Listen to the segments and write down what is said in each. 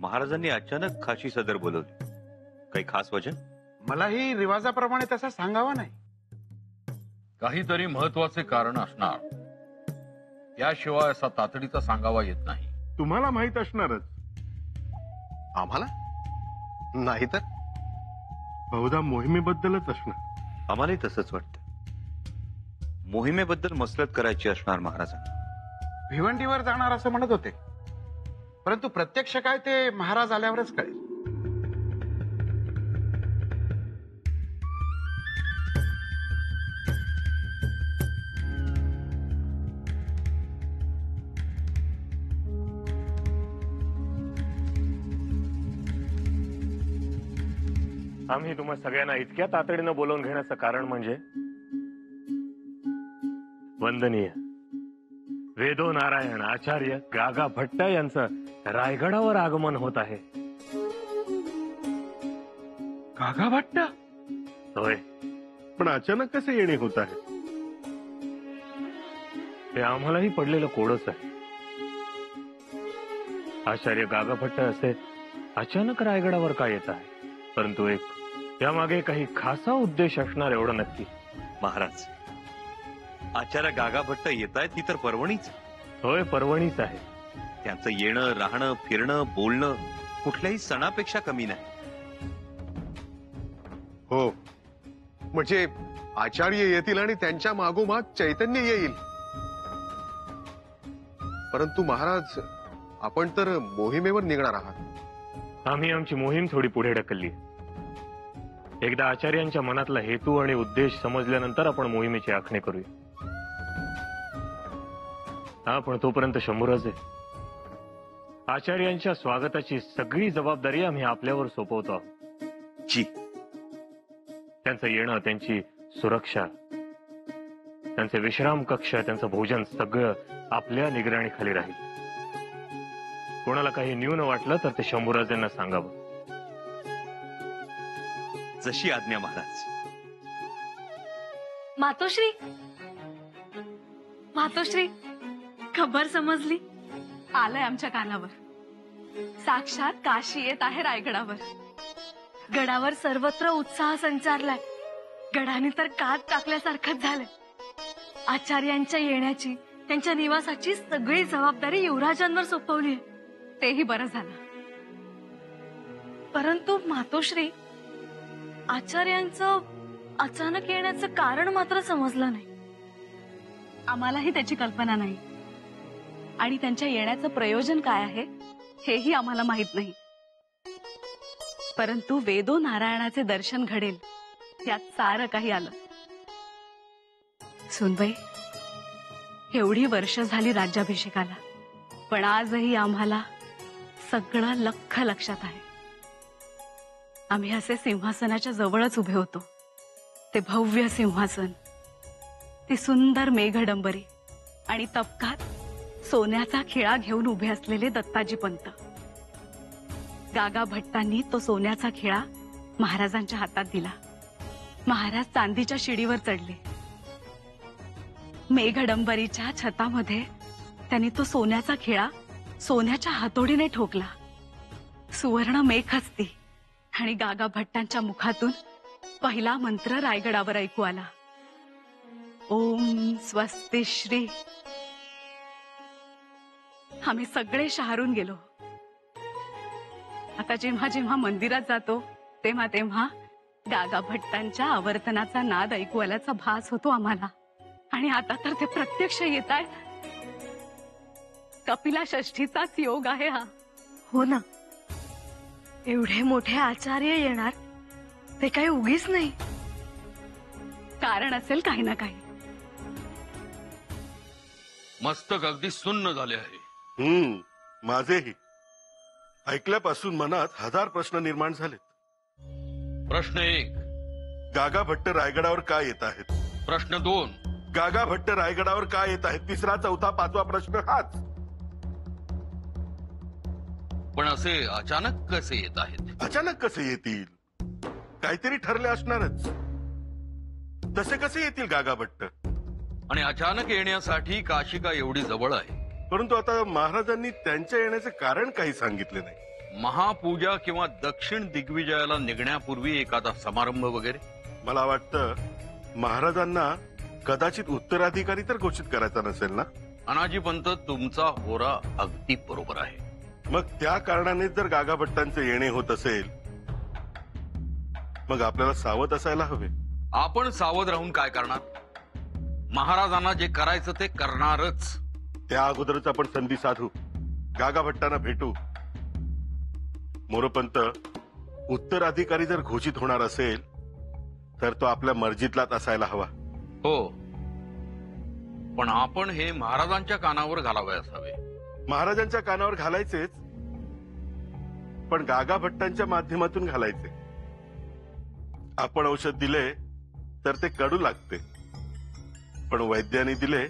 महाराजांनी अचानक खाशी सदर बोलवली, काही खास वजह? मलाही रिवाजाप्रमाणे तसा सांगावा नाही. काहीतरी महत्वाचे कारण असणार, याशिवाय असा तातडीचा सांगावा येत नाही. तुम्हाला माहित असणारच. आम्हाला नाही तर बहुधा मोहिमेबद्दलच असणार. आम्हालाही तसंच वाटतं. मोहिमेबद्दल मसलत करायची असणार महाराजांना. भिवंडीवर जाणार असं म्हणत होते, परंतु प्रत्यक्ष काय ते महाराज आल्यावरच कळेल. आम्ही तुम्हा सगळ्यांना इतक्या तातडीनं बोलवून घेण्याचं कारण म्हणजे वंदनीय वेदो नारायण आचार्य गागा भट्ट यांचं रायगडावर आगमन होत आहे. गागा भट्ट? होय, पण अचानक कसे येणे होत आहे? ते आम्हालाही पडलेलं कोडच आहे. आचार्य गागा भट्ट असे अचानक रायगडावर का येत आहे? परंतु एक त्यामागे काही खासा उद्देश असणार एवढं नक्की. महाराज, आचार्य गागा भट्ट येत आहेत ती तर परवणीच. होय, परवणीच आहे. त्यांचं येणं, राहणं, फिरणं, बोलणं कुठल्याही सणापेक्षा कमी नाही. हो, म्हणजे आचार्य येतील आणि त्यांच्या मागोमाग चैतन्य येईल. परंतु महाराज, आपण तर मोहिमेवर निघणार आहात. आम्ही आमची मोहीम थोडी पुढे ढकलली. एकदा आचार्यांच्या मनातला हेतू आणि उद्देश समजल्यानंतर आपण मोहिमेची आखणी करूया. हा, पण तोपर्यंत शंभूराजे, आचार्यांच्या स्वागताची सगळी जबाबदारी आम्ही आपल्यावर सोपवतो आहोत. जी. त्यांचं येणं, त्यांची सुरक्षा, त्यांचे विश्राम कक्ष, त्यांचं भोजन सगळं आपल्या निगराणीखाली राहील. कोणाला काही न्यून वाटलं तर ते शंभूराजेंना सांगावं. जशी आज्ञा महाराज. मातोश्री, मातोश्री, खबर समजली? आलंय आमच्या कानावर. साक्षात काशी येत आहे रायगडावर. गडावर सर्वत्र उत्साह संचारलाय. गडाने तर कात टाकल्यासारखंच झालंय. आचार्यांच्या येण्याची, त्यांच्या निवासाची सगळी जबाबदारी युवराजांवर सोपवली. तेही बरं झालं. परंतु मातोश्री, आचार्यांचं अचानक येण्याचं कारण मात्र समजलं नाही. आम्हालाही त्याची कल्पना नाही आणि त्यांच्या येण्याचं प्रयोजन काय आहे हेही आम्हाला माहित नाही. परंतु वेदो नारायणाचे दर्शन घडेल यात सारं काही आलं. सुनबाई, एवढी वर्ष झाली राज्याभिषेकाला, पण आजही आम्हाला सगळं लख्ख लक्षात आहे. आम्ही असे सिंहासनाच्या जवळच उभे होतो. ते भव्य सिंहासन, ती सुंदर मेघडंबरी आणि तबकात सोन्याचा खिळा घेऊन उभे असलेले दत्ताजी पंत. गागा भट्टांनी तो सोन्याचा खिळा महाराजांच्या हातात दिला. महाराज चांदीच्या शिडीवर चढले. मेघडंबरीच्या छतामध्ये त्यांनी तो सोन्याचा खिळा सोन्याच्या हातोडीने ठोकला. सुवर्ण मेघ असती आणि गागा भट्टांच्या मुखातून पहिला मंत्र रायगडावर ऐकू आला. ओम स्वस्ति श्री. आम्ही सगळे शहारून गेलो. आता जेव्हा जेव्हा मंदिरात जातो तेव्हा तेव्हा गागा भट्टांच्या आवर्तनाचा नाद ऐकू आल्याचा भास होतो आम्हाला. आणि आता तर ते प्रत्यक्ष येत आहेत. कपिला षष्ठीचाच योग आहे हा. हो ना, एवढे मोठे आचार्य येणार ते काही उगीच नाही. कारण असेल काही ना काही. मस्तक अगदी सुन्न झाले आहे. माझेही ऐकल्यापासून मनात हजार प्रश्न निर्माण झालेत. प्रश्न 1, गागा भट्ट रायगडावर का येत आहेत? प्रश्न 2, गागा भट्ट रायगडावर का येत आहेत? तिसरा, चौथा, पाचवा प्रश्न हाच. पण असे अचानक कसे येत आहेत? अचानक कसे येतील? काहीतरी ठरले असणारच. तसे कसे येतील गागा भट्ट? आणि अचानक येण्यासाठी काशी का एवढी जवळ आहे? परंतु आता महाराजांनी त्यांच्या येण्याचे कारण काही सांगितले नाही. महापूजा किंवा दक्षिण दिग्विजयाला निघण्यापूर्वी एखादा समारंभ वगैरे? मला वाटतं महाराजांना कदाचित उत्तराधिकारी तर घोषित करायचा नसेल ना. अनाजी पंत, तुमचा होरा अगदी बरोबर आहे. मग त्या कारणाने जर गागा भट्टांचे येणे होत असेल मग आपल्याला सावध असायला हवे. आपण सावध राहून काय करणार? महाराजांना जे करायचं ते करणारच. त्या अगोदरच आपण संधी साधू, गागा भट्टांना भेटू. मोरपंत, उत्तराधिकारी जर घोषित होणार असेल तर तो आपल्या मर्जीतलाच असायला हवा. हो, पण आपण हे महाराजांच्या कानावर घालावयास हवे. महाराजांच्या कानावर घालायचेच, पण गागा भट्टांच्या माध्यमातून घालायचे. आपण औषध दिले तर ते कडू लागते, पण वैद्याने दिले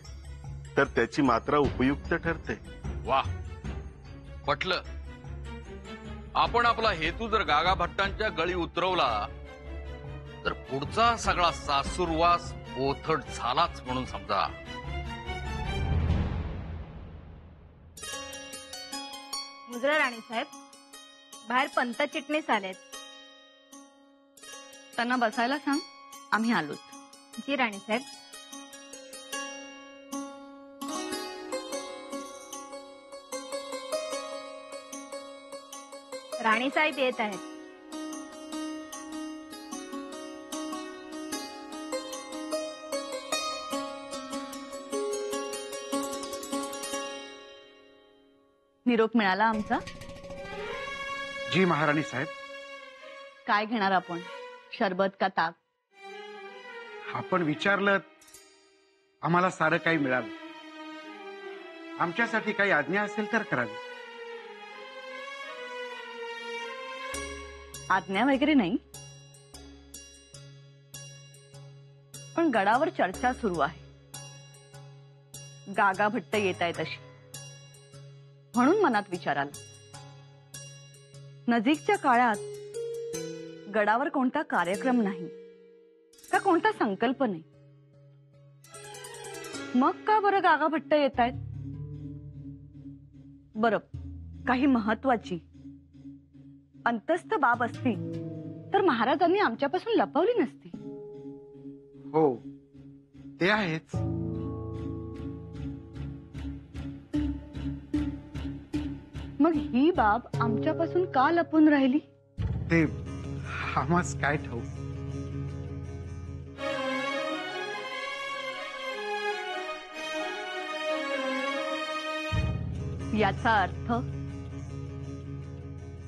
तर त्याची मात्रा उपयुक्त ठरते. वाह, पटलं. आपण आपला हेतू जर गागा भट्टांच्या गळी उतरवला तर पुढचा सगळा सासूरवास ओथट झालाच म्हणून समजा. मुजरा राणी साहेब, बाहेर पंत चिटणीस आलेत. त्यांना बसायला सांग, आम्ही आलोच. जी राणी साहेब. राणी साहेब येत आहेत. निरोप मिळाला आमचा? जी महाराणी साहेब. काय घेणार आपण, शरबत का ताक? आपण विचारलं, आम्हाला सारं काही मिळालं. आमच्यासाठी काही आज्ञा असेल तर करावी. आज्ञा वगैरे नाही, पण गडावर चर्चा सुरू आहे. गागा भट्ट येत आहेत अशी, म्हणून मनात विचार आला. नजीकच्या काळात गडावर कोणता कार्यक्रम नाही का कोणता संकल्प नाही, मग का बरं गागा भट्ट येत आहेत? बरं, काही महत्वाची अंतस्थ बाब असती तर महाराजांनी आमच्यापासून लपवली नसती. हो, ते आहेच. मग ही बाब आमच्यापासून का लपून राहिली? ते आम्हास काय ठाऊक. याचा अर्थ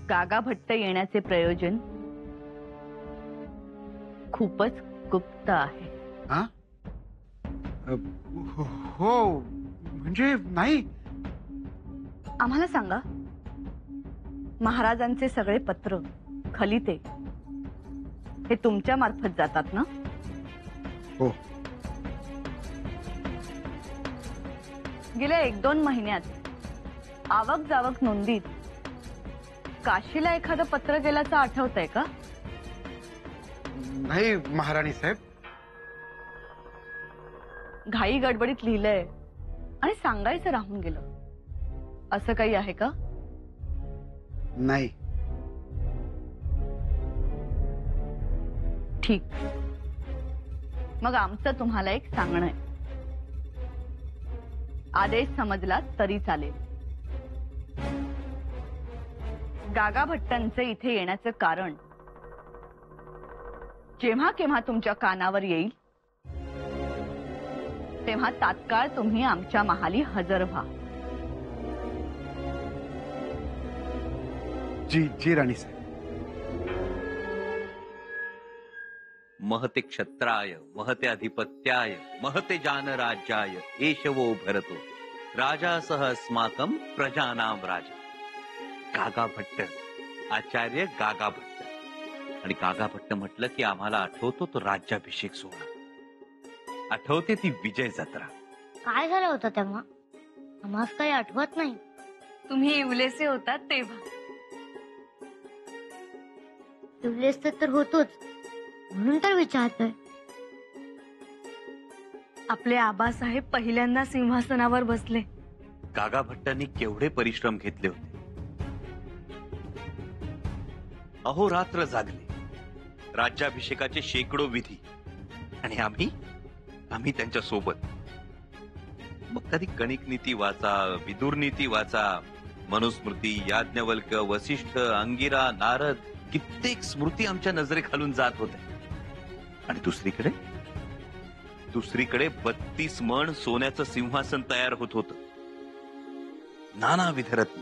गागा भट्ट येण्याचे प्रयोजन खूपच गुप्त आहे. हा? हो, म्हणजे नाही. आम्हाला सांगा, महाराजांचे सगळे पत्र, खलिते हे तुमच्या मार्फत जातात ना? हो. गेल्या 1-2 महिन्यात आवक जावक नोंदीत काशीला एखादं पत्र गेल्याचं आठवतंय का? नाही महाराणी साहेब. घाई गडबडीत लिहिलंय आणि सांगायचं राहून गेलं, असं काही आहे का? नाही. ठीक, मग आमचं तुम्हाला एक सांगणं आहे. आदेश समजला तरी चालेल. गागा भट्टांचं इथे येण्याचं कारण जेव्हा केव्हा तुमच्या कानावर येईल तेव्हा तात्काळ तुम्ही आमच्या महाली हजर व्हा. जी जी राणी साहेब. महते क्षत्राय महते अधिपत्याय महते जान राज्याय एषवो भरतो राजासह अस्माकं प्रजानाम राजा. गागा भट्ट, आचार्य गागा भट्ट. आणि गागा भट्ट म्हटलं की आम्हाला आठवतो तो राज्याभिषेक सोहळा, आठवते ती विजय जत्रा. काय झालं होतं तेव्हा? आम्हाला काही आठवत नाही. तुम्ही इवलेसे होतात तेव्हा. तुलेच तर होतोच, म्हणून तर विचारतोय. आपले आबासाहेब पहिल्यांदा सिंहासनावर बसले. गागा भट्टांनी केवढे परिश्रम घेतले होते. अहोरात्र जागले. राज्याभिषेकाचे शेकडो विधी आणि आम्ही त्यांच्या सोबत. मग कधी कणिक नीती वाचा, विदुर नीती वाचा, मनुस्मृती, याज्ञवल्क्य, वसिष्ठ, अंगिरा, नारद, कित्येक स्मृती आमच्या नजरेखालून जात होत्या. आणि दुसरीकडे 32 मण सोन्याचं सिंहासन तयार होत होतं. नानाविध रत्न,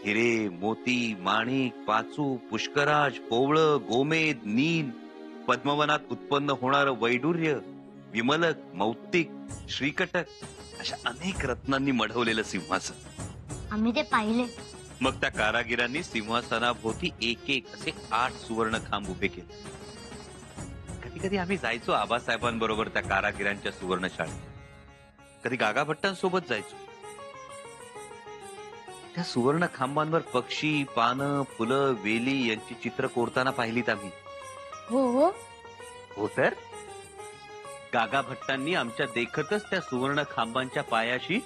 हिरे, मोती, माणिक, पाचू, पुष्कराज, पोवळं, गोमेद, नील, पद्मवनात उत्पन्न होणारं वैडूर्य, विमलक, मौक्तिक, श्रीकटक अशा अनेक रत्नांनी मढवलेलं सिंहासन. आम्ही ते पाहिले. मग त्या कारागिरांनी सिंहासनाभोवती एक एक असे 8 सुवर्ण खांब उभे केले. कधी कधी आम्ही जायचो आबासाहेबांबरोबर त्या कारागिरांच्या सुवर्ण शाळेत. कधी गागा भट्टांसोबत जायचो. त्या सुवर्ण खांबांवर पक्षी, पानं, फुलं, वेली यांची चित्र कोरताना पाहिलीत आम्ही. हो हो तर गागा भट्टांनी आमच्या देखतच त्या सुवर्ण खांबांच्या पायाशी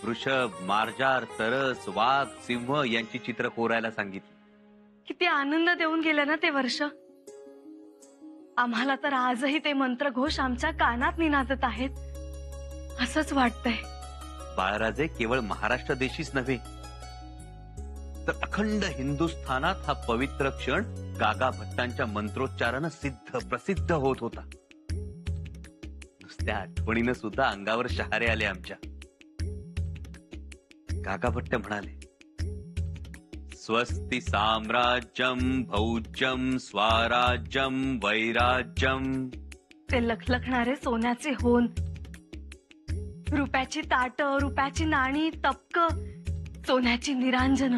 वृषभ, मार्जार, तरस, वाघ, सिंह यांची चित्र कोरायला सांगितली. किती आनंद देऊन गेले ना ते वर्ष. आम्हाला तर आजही ते मंत्रघोष आमच्या कानात निनादत आहेत. असंच वाटतंय बाळराजे केवळ महाराष्ट्र देशीच नव्हे तर अखंड हिंदुस्थानात हा पवित्र क्षण गागा भट्टांच्या मंत्रोच्चारानं सिद्ध प्रसिद्ध होत होता. नुसत्या आठवणीनं सुद्धा अंगावर शहारे आले आमच्या. गागा भट्ट म्हणाले, स्वस्ति साम्राज्यम भौज्यम स्वराज्यम वैराज्यम. ते लखलखणारे सोन्याचे होन, रुपयाची ताट, रुपयाची नाणी, तपक, सोन्याची निरांजन,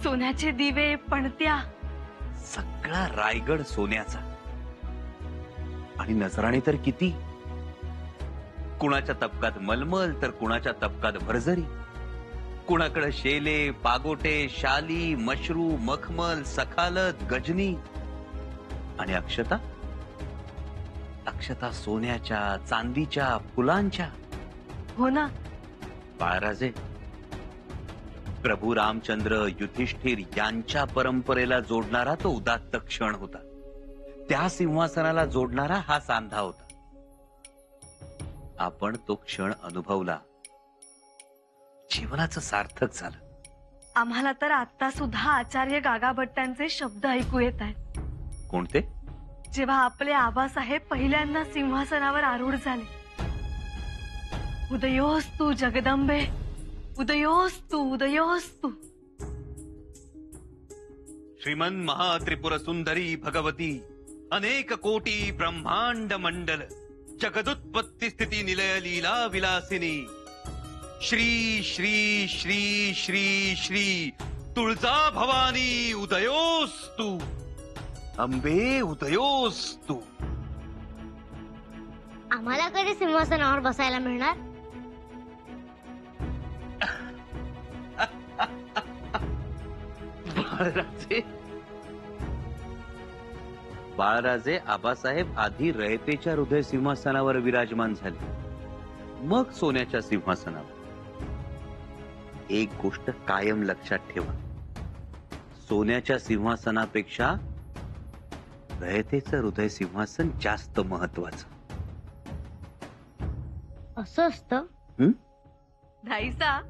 सोन्याचे दिवे, पणत्या, सगळा रायगड सोन्याचा. आणि नजराणे तर किती. कुणाच्या तपकात मलमल तर कुणाच्या तपकात भरजरी. कुणाकडे शेले, पागोटे, शाली, मशरू, मखमल, सखालत, गजनी. आणि अक्षता सोन्याच्या, चांदीच्या, फुलांच्या. हो ना बाळराजे, प्रभू रामचंद्र, युधिष्ठिर यांच्या परंपरेला जोडणारा तो उदात्त क्षण होता. त्या सिंहासनाला जोडणारा हा सांधा होता. आपण तो क्षण अनुभवला. जीवनाचं सार्थक झालं. आम्हाला तर आता सुद्धा आचार्य गागा भट्टांचे शब्द ऐकू येत आहेत. कोणते? जेव्हा आपले आबासाहेब पहिल्यांदा सिंहासनावर आरूढ झाले. उदयोस्तु जगदंबे, उदयोस्तु, उदयोस्तु. श्रीमन महात्रिपुर सुंदरी भगवती, अनेक कोटी ब्रह्मांड मंडल, जगदुत्पत्ती स्थिती निलय लीला विलासिनी, श्री श्री श्री श्री श्री तुळजा भवानी उदयोस्तु. अंबे उदयोस्तु. आम्हाला कधी सिंहासनावर बसायला मिळणार? बाळराजे आबासाहेब आधी रयतेच्या हृदय सिंहासनावर विराजमान झाले, मग सोन्याच्या सिंहासनावर. एक गोष्ट कायम लक्षात ठेवा, सोन्याच्या सिंहासनापेक्षा रयतेचं हृदय सिंहासन जास्त महत्वाचं. असं असतं? धाईसा,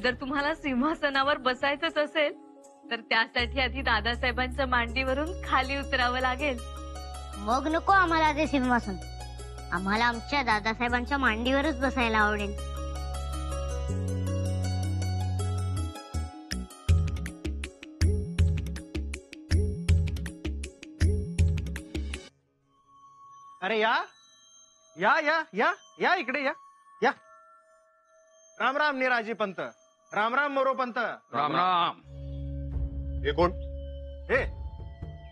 जर तुम्हाला सिंहासनावर बसायचंच असेल तर त्यासाठी आधी दादासाहेबांच्या मांडीवरून खाली उतरावं लागेल. मग नको आम्हाला ते सिंहासन. आम्हाला आमच्या दादासाहेबांच्या मांडीवरच बसायला आवडेल. अरे या या या या या इकडे या या. राम राम निराजी पंत. राम राम मोरो पंत. राम राम. हे कोण?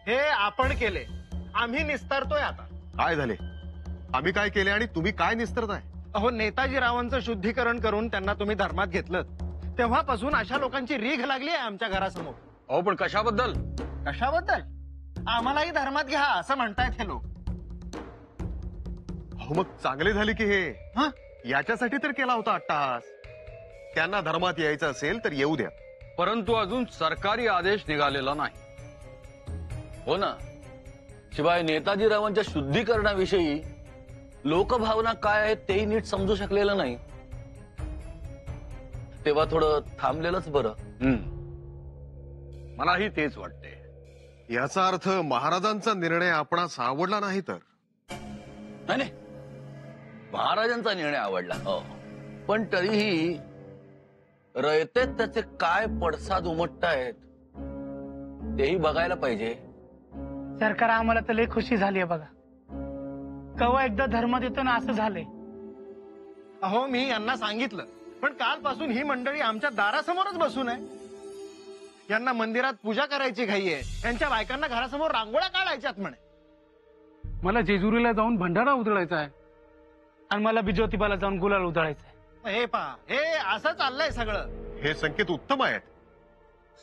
हे आपण केले, आम्ही निस्तारतोय आता. काय झाले? आम्ही काय केले आणि तुम्ही काय निस्तरताय? अहो, नेताजी रावांचं शुद्धीकरण करून त्यांना तुम्ही धर्मात घेतलं, तेव्हापासून अशा लोकांची रीघ लागली आहे आमच्या घरासमोर. अहो पण कशाबद्दल? कशाबद्दल? आम्हालाही धर्मात घ्या असं म्हणतायत हे लोक. हो मग चांगले झाले की हे. याच्यासाठी तर केला होता अट्टहास. त्यांना धर्मात यायचं असेल तर येऊ द्या. परंतु अजून सरकारी आदेश निघालेला नाही. हो ना. शिवाय नेताजीरावांच्या शुद्धीकरणाविषयी लोकभावना काय आहेत तेही नीट समजू शकलेलं नाही. तेव्हा थोडं थांबलेलंच बरं. मलाही तेच वाटते. याचा अर्थ महाराजांचा निर्णय आपणास आवडला नाही तर? नाही नाही, महाराजांचा निर्णय आवडला हो, पण तरीही रयतेत त्याचे काय पडसाद उमटतायत तेही बघायला पाहिजे. सरकार आम्हाला तर लय खुशी झालीये बघा. कवा एकदा धर्म देतो ना असं झालंय. अहो मी यांना सांगितलं, पण कालपासून ही मंडळी आमच्या दारासमोरच बसून आहे. यांना मंदिरात पूजा करायची घाई आहे, यांच्या बायकांना घरासमोर रांगोळ्या काढायच्यात म्हणे. मला जेजुरीला जाऊन भंडारा उधळायचा आहे आणि मला बिजोतीबाला जाऊन गुलाल उधळायचा आहे. हे पहा, हे असं चाललंय सगळं. हे संकेत उत्तम आहेत.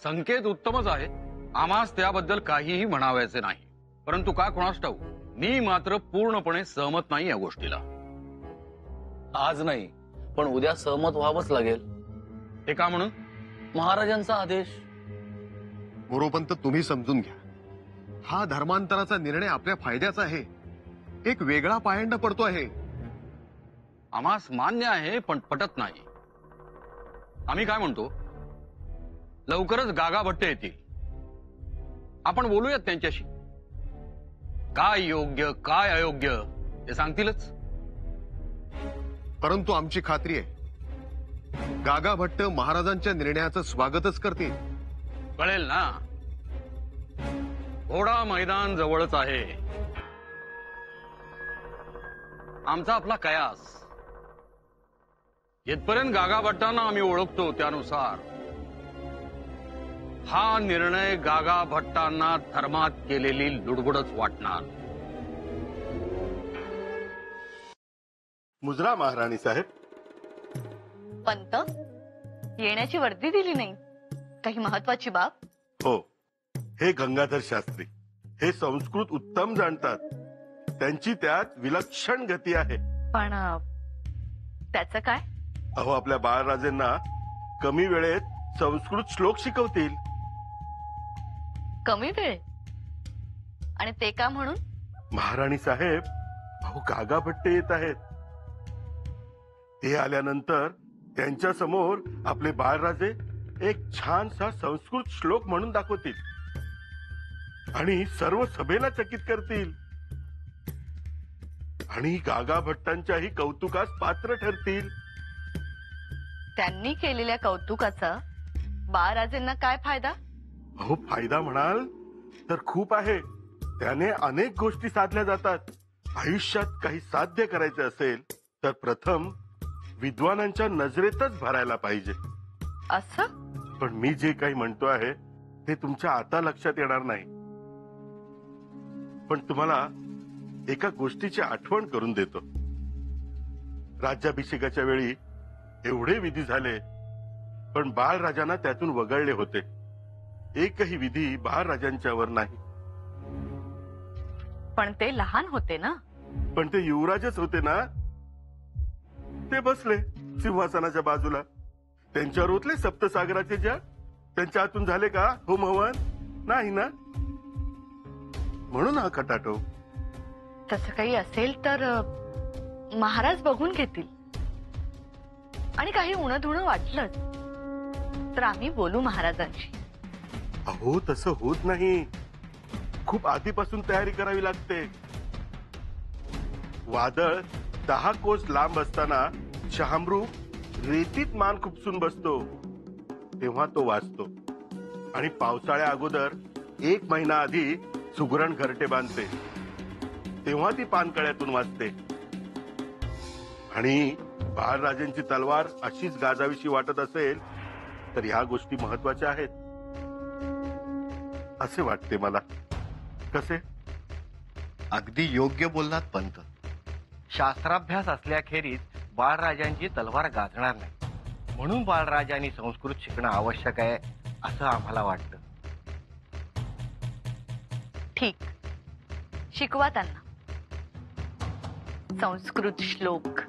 संकेत उत्तमच आहे. आम्हास त्याबद्दल काहीही म्हणावायचे नाही. परंतु का कोणास ठाऊक, मी मात्र पूर्णपणे सहमत नाही या गोष्टीला. आज नाही पण उद्या सहमत व्हावंच लागेल. ते का म्हणून? महाराजांचा आदेश. मोरोपंत तुम्ही समजून घ्या, हा धर्मांतराचा निर्णय आपल्या फायद्याचा आहे. एक वेगळा पायंडा पडतो आहे. आम्हास मान्य आहे पण पटत नाही. आम्ही काय म्हणतो, लवकरच गागा भट्ट येतील. आपण बोलूयात त्यांच्याशी. काय योग्य काय अयोग्य ते सांगतीलच. परंतु आमची खात्री आहे, गागा भट्ट महाराजांच्या निर्णयाचं स्वागतच करतील. कळेल ना. घोडा मैदान जवळच आहे. आमचा आपला कयास. जिथपर्यंत गागा भट्टांना आम्ही ओळखतो त्यानुसार हा निर्णय गागा भट्टांना धर्मात केलेली लुडबुडच वाटणार. मुजरा महाराणी साहेब. पंत येण्याची वर्दी दिली नाही. काही महत्वाची बाब? हो, हे गंगाधर शास्त्री हे संस्कृत उत्तम जाणतात. त्यांची त्यात विलक्षण गती आहे. पण त्याचं काय? अहो, आपल्या बाळराजेंना कमी वेळेत संस्कृत श्लोक शिकवतील. कमी वेळ? आणि ते का म्हणून? महाराणी साहेब, अहो गागा भट्ट येत आहेत. ते आल्यानंतर त्यांच्या समोर आपले बाळराजे एक छानसा संस्कृत श्लोक म्हणून दाखवतील आणि सर्व सभेला चकित करतील आणि गागा भट्टांच्याही कौतुकास पात्र ठरतील. त्यांनी केलेल्या कौतुकाचा बाळराजेंना काय फायदा? अहो, फायदा म्हणाल तर खूप आहे. त्याने अनेक गोष्टी साधल्या जातात. आयुष्यात काही साध्य करायचे असेल तर प्रथम विद्वानांच्या नजरेतच भरायला पाहिजे. असं? पण मी जे काही म्हणतो आहे ते तुमच्या आता लक्षात येणार नाही. पण तुम्हाला एका गोष्टीची आठवण करून देतो. राज्याभिषेकाच्या वेळी एवढे विधी झाले पण बाळराजांना त्यातून वगळले होते. एकही विधी बाळराजांच्यावर नाही. पण ते लहान होते ना. पण ते युवराजच होते ना. ते बसले सिंहासनाच्या बाजूला. त्यांच्यावर ओतले सप्तसागराचे जळ. त्यांच्या हातून झाले का होम हवन? नाही ना. म्हणून हा खटाटो. तसं काही असेल तर महाराज बघून घेतील. आणि काही उणधुणं वाटलं तर आम्ही बोलू महाराजांशी. अहो, तसं होत नाही. खूप आधीपासून तयारी करावी लागते. वादळ 10 कोस लांब असताना शहामृग रेतीत मान खुपसून बसतो तेव्हा तो वाचतो. आणि पावसाळ्या अगोदर 1 महिना आधी सुगरण घरटे बांधते तेव्हा ती पानकळ्यातून वाचते. आणि बाळराजांची तलवार अशीच गाजावीशी वाटत असेल तर ह्या गोष्टी महत्वाच्या आहेत असे वाटते मला. कसे? अगदी योग्य बोललात पंत. शास्त्राभ्यास असल्याखेरीज बाळराजांची तलवार गाजणार नाही. म्हणून बाळराजांनी संस्कृत शिकणं आवश्यक आहे असं आम्हाला वाटतं. ठीक, शिकवा त्यांना संस्कृत श्लोक.